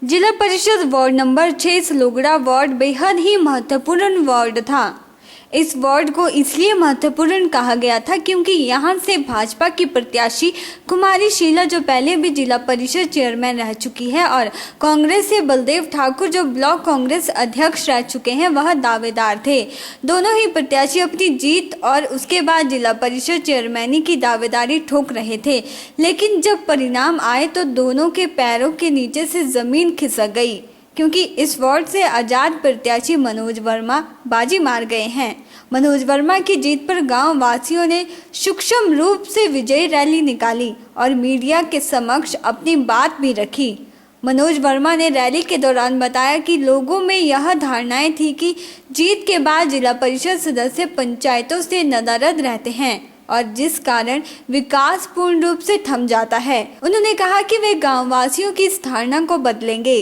जिला परिषद ward number 6 Salogra ward बेहद ही महत्वपूर्ण वार्ड था। इस वार्ड को इसलिए महत्वपूर्ण कहा गया था क्योंकि यहां से भाजपा की प्रत्याशी कुमारी शीला, जो पहले भी जिला परिषद चेयरमैन रह चुकी है, और कांग्रेस से बलदेव ठाकुर, जो ब्लॉक कांग्रेस अध्यक्ष रह चुके हैं, वह दावेदार थे। दोनों ही प्रत्याशी अपनी जीत और उसके बाद जिला परिषद चेयरमैनी की दावेदारी ठोक रहे थे, लेकिन जब परिणाम आए तो दोनों के पैरों के नीचे से जमीन खिसक गई, क्योंकि इस वार्ड से आज़ाद प्रत्याशी मनोज वर्मा बाजी मार गए हैं। मनोज वर्मा की जीत पर गांव वासियों ने सूक्ष्म रूप से विजयी रैली निकाली और मीडिया के समक्ष अपनी बात भी रखी। मनोज वर्मा ने रैली के दौरान बताया कि लोगों में यह धारणाएं थी कि जीत के बाद जिला परिषद सदस्य पंचायतों से नदारद रहते हैं और जिस कारण विकास पूर्ण रूप से थम जाता है। उन्होंने कहा कि वे गाँववासियों की इस धारणा को बदलेंगे,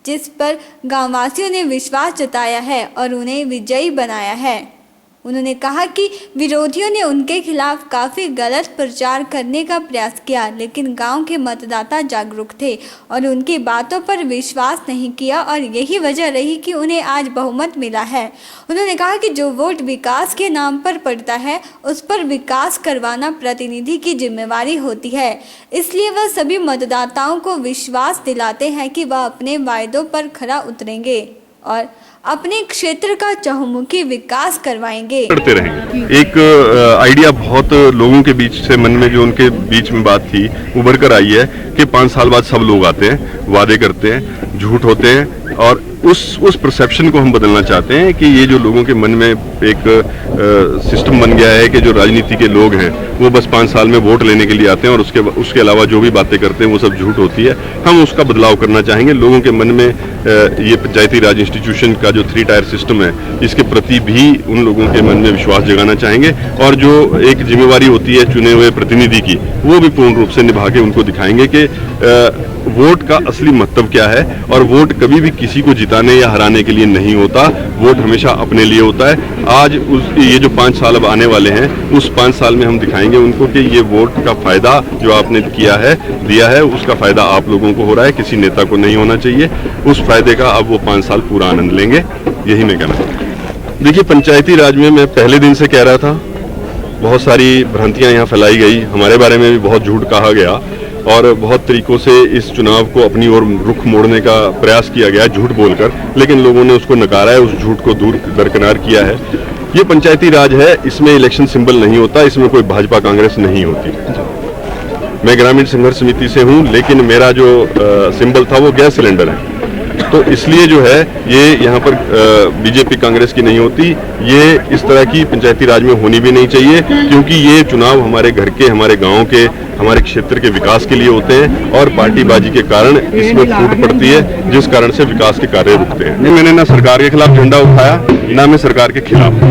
जिस पर गांववासियों ने विश्वास जताया है और उन्हें विजयी बनाया है। उन्होंने कहा कि विरोधियों ने उनके खिलाफ काफ़ी गलत प्रचार करने का प्रयास किया, लेकिन गांव के मतदाता जागरूक थे और उनकी बातों पर विश्वास नहीं किया और यही वजह रही कि उन्हें आज बहुमत मिला है। उन्होंने कहा कि जो वोट विकास के नाम पर पड़ता है, उस पर विकास करवाना प्रतिनिधि की जिम्मेवारी होती है, इसलिए वह सभी मतदाताओं को विश्वास दिलाते हैं कि वह अपने वायदों पर खरा उतरेंगे और अपने क्षेत्र का चहुमुखी विकास करवाएंगे। करते रहेंगे। एक आइडिया बहुत लोगों के बीच से, मन में जो उनके बीच में बात थी, उभर कर आई है कि 5 साल बाद सब लोग आते हैं, वादे करते हैं, झूठ होते हैं, और उस परसेप्शन को हम बदलना चाहते हैं कि ये जो लोगों के मन में एक सिस्टम बन गया है कि जो राजनीति के लोग हैं वो बस 5 साल में वोट लेने के लिए आते हैं और उसके अलावा जो भी बातें करते हैं वो सब झूठ होती है। हम उसका बदलाव करना चाहेंगे। लोगों के मन में ये पंचायती राज इंस्टीट्यूशन का जो 3 टायर सिस्टम है, इसके प्रति भी उन लोगों के मन में विश्वास जगाना चाहेंगे, और जो एक जिम्मेवारी होती है चुने हुए प्रतिनिधि की, वो भी पूर्ण रूप से निभा के उनको दिखाएंगे कि वोट का असली महत्व क्या है। और वोट कभी भी किसी को जिताने या हराने के लिए नहीं होता, वोट हमेशा अपने लिए होता है। आज ये जो 5 साल अब आने वाले हैं, उस 5 साल में हम दिखाएंगे उनको कि ये वोट का फायदा जो आपने दिया है, उसका फायदा आप लोगों को हो रहा है, किसी नेता को नहीं होना चाहिए। उस फायदे का अब वो 5 साल पूरा आनंद लेंगे, यही मैं कहना चाहता हूँ। देखिए, पंचायती राज में मैं पहले दिन से कह रहा था, बहुत सारी भ्रांतियां यहाँ फैलाई गई, हमारे बारे में भी बहुत झूठ कहा गया और बहुत तरीकों से इस चुनाव को अपनी ओर रुख मोड़ने का प्रयास किया गया झूठ बोलकर, लेकिन लोगों ने उसको नकारा है, उस झूठ को दरकिनार किया है। ये पंचायती राज है, इसमें इलेक्शन सिंबल नहीं होता, इसमें कोई भाजपा कांग्रेस नहीं होती। मैं ग्रामीण संघर्ष समिति से हूँ, लेकिन मेरा जो सिंबल था वो गैस सिलेंडर है, तो इसलिए जो है ये यहाँ पर बीजेपी कांग्रेस की नहीं होती। ये इस तरह की पंचायती राज में होनी भी नहीं चाहिए, क्योंकि ये चुनाव हमारे घर के, हमारे गांव के, हमारे क्षेत्र के विकास के लिए होते हैं और पार्टीबाजी के कारण इसमें फूट पड़ती है, जिस कारण से विकास के कार्य रुकते हैं। मैंने ना सरकार के खिलाफ झंडा उठाया, ना मैं सरकार के खिलाफ।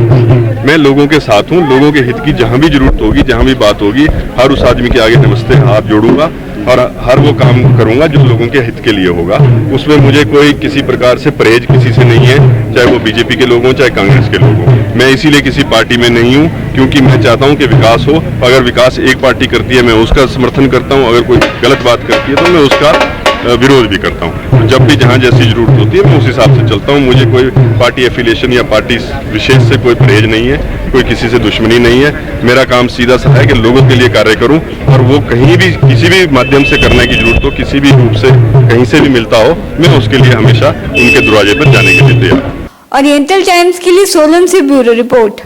मैं लोगों के साथ हूँ, लोगों के हित की जहाँ भी जरूरत होगी, जहाँ भी बात होगी, हर उस आदमी के आगे नमस्ते हाथ जोड़ूंगा और हर वो काम करूंगा जो लोगों के हित के लिए होगा। उसमें मुझे कोई किसी प्रकार से परहेज किसी से नहीं है, चाहे वो बीजेपी के लोग हों, चाहे कांग्रेस के लोग हों। मैं इसीलिए किसी पार्टी में नहीं हूं, क्योंकि मैं चाहता हूं कि विकास हो। अगर विकास एक पार्टी करती है, मैं उसका समर्थन करता हूं, अगर कोई गलत बात करती है तो मैं उसका विरोध भी करता हूं। जब भी जहां जैसी जरूरत होती है मैं उस हिसाब से चलता हूं। मुझे कोई पार्टी एफिलिएशन या पार्टी विशेष से कोई परहेज नहीं है, कोई किसी से दुश्मनी नहीं है। मेरा काम सीधा सा है कि लोगों के लिए कार्य करूं, और वो कहीं भी किसी भी माध्यम से करने की जरूरत हो, किसी भी रूप से कहीं से भी मिलता हो, मैं उसके लिए हमेशा उनके दरवाजे पर जाने के लिए तैयार हूं। ओरिएंटल टाइम्स के लिए सोलन से ब्यूरो रिपोर्ट।